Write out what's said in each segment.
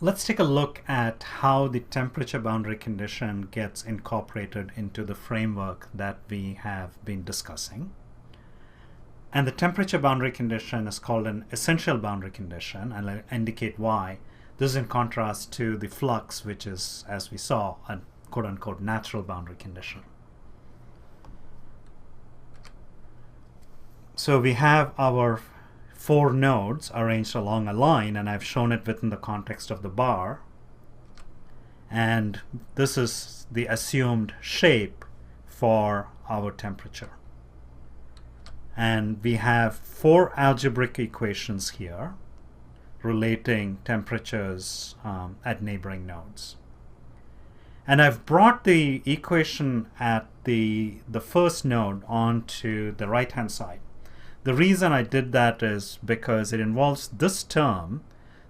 let's take a look at how the temperature boundary condition gets incorporated into the framework that we have been discussing. And the temperature boundary condition is called an essential boundary condition, and I'll indicate why. This is in contrast to the flux, which is, as we saw, a quote-unquote natural boundary condition. So we have our 4 nodes arranged along a line, and I've shown it within the context of the bar. And this is the assumed shape for our temperature. And we have 4 algebraic equations here relating temperatures at neighboring nodes. And I've brought the equation at the first node onto the right-hand side. The reason I did that is because it involves this term,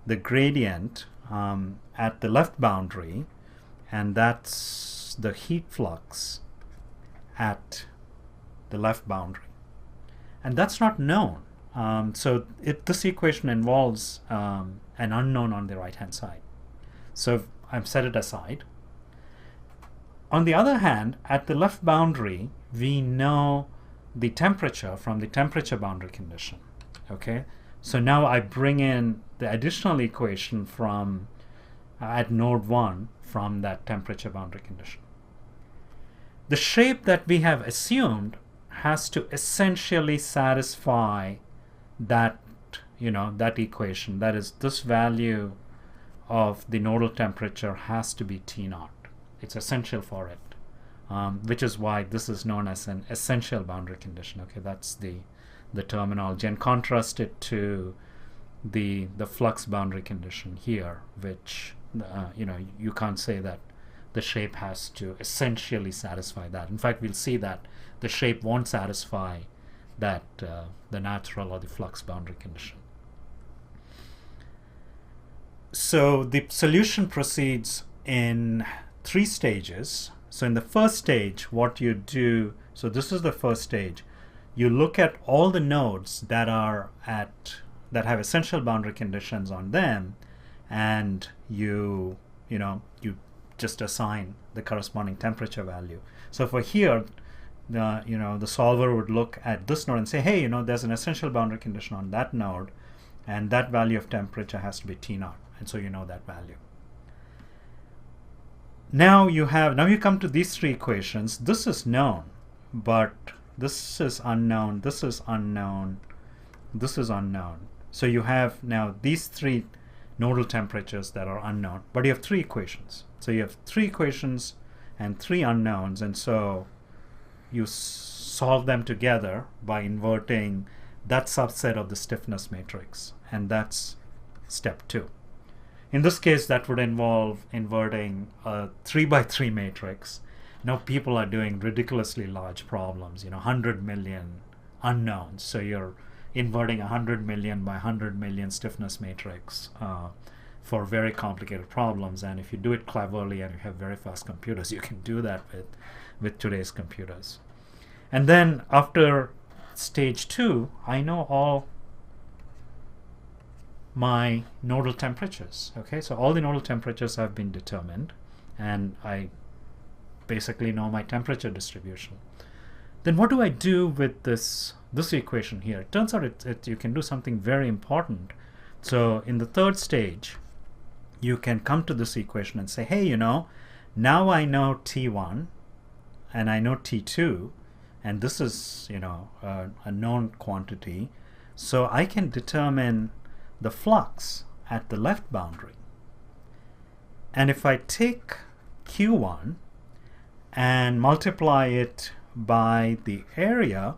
the gradient at the left boundary, and that's the heat flux at the left boundary. And that's not known. So this equation involves an unknown on the right-hand side. So I've set it aside. On the other hand, at the left boundary, we know the temperature from the temperature boundary condition. Okay, so now I bring in the additional equation from at node 1 from that temperature boundary condition. The shape that we have assumed has to essentially satisfy that, that equation. That is, this value of the nodal temperature has to be T0. It's essential for it. Which is why this is known as an essential boundary condition. Okay, that's the terminology, and contrast it to the flux boundary condition here, which you can't say that the shape has to essentially satisfy that. In fact, we'll see that the shape won't satisfy that the natural or the flux boundary condition. So the solution proceeds in 3 stages. So in the first stage, what you do, so this is the first stage, you look at all the nodes that have essential boundary conditions on them, and you just assign the corresponding temperature value. So for here, the solver would look at this node and say, hey, there's an essential boundary condition on that node, and that value of temperature has to be T0, and so you know that value. Now you come to these 3 equations. This is known, but this is unknown, this is unknown, this is unknown. So you have now these 3 nodal temperatures that are unknown, but you have 3 equations. So you have 3 equations and 3 unknowns, and so you solve them together by inverting that subset of the stiffness matrix, and that's step 2. In this case, that would involve inverting a 3x3 matrix. Now people are doing ridiculously large problems, 100 million unknowns. So you're inverting 100 million by 100 million stiffness matrix for very complicated problems. And if you do it cleverly and you have very fast computers, you can do that with today's computers. And then after stage 2, I know all my nodal temperatures. Okay, so all the nodal temperatures have been determined, and I basically know my temperature distribution. Then what do I do with this equation here? It turns out you can do something very important. So in the third stage, you can come to this equation and say, hey, now I know T1 and I know T2, and this is a known quantity, so I can determine the flux at the left boundary. And if I take Q1 and multiply it by the area,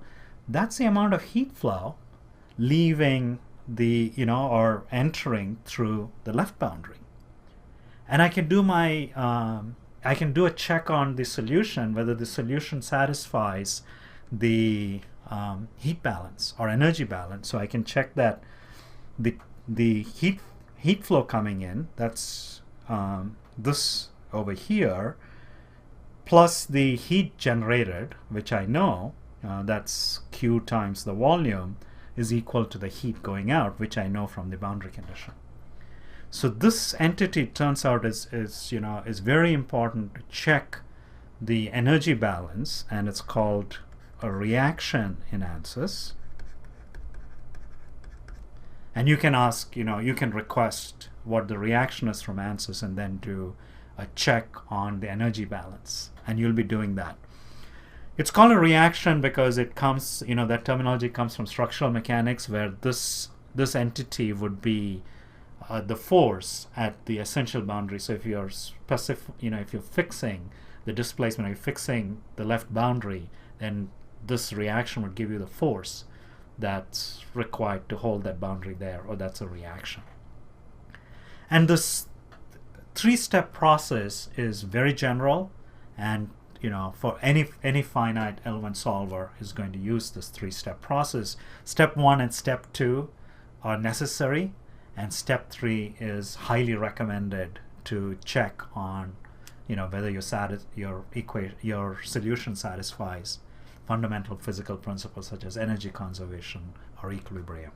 that's the amount of heat flow leaving or entering through the left boundary. And I can do I can do a check on the solution, whether the solution satisfies the heat balance or energy balance. So I can check that the heat flow coming in, that's this over here, plus the heat generated, which I know, that's Q times the volume, is equal to the heat going out, which I know from the boundary condition. So this entity turns out is very important to check the energy balance, and it's called a reaction in ANSYS. And you can ask, you can request what the reaction is from ANSYS and then do a check on the energy balance, and you'll be doing that. It's called a reaction because it comes, that terminology comes from structural mechanics, where this entity would be the force at the essential boundary. So if you're if you're fixing the displacement, or you're fixing the left boundary, then this reaction would give you the force that's required to hold that boundary there, or that's a reaction. And this three-step process is very general, and for any finite element solver is going to use this three-step process. Step 1 and step 2 are necessary, and step 3 is highly recommended to check on whether your solution satisfies fundamental physical principles such as energy conservation or equilibrium.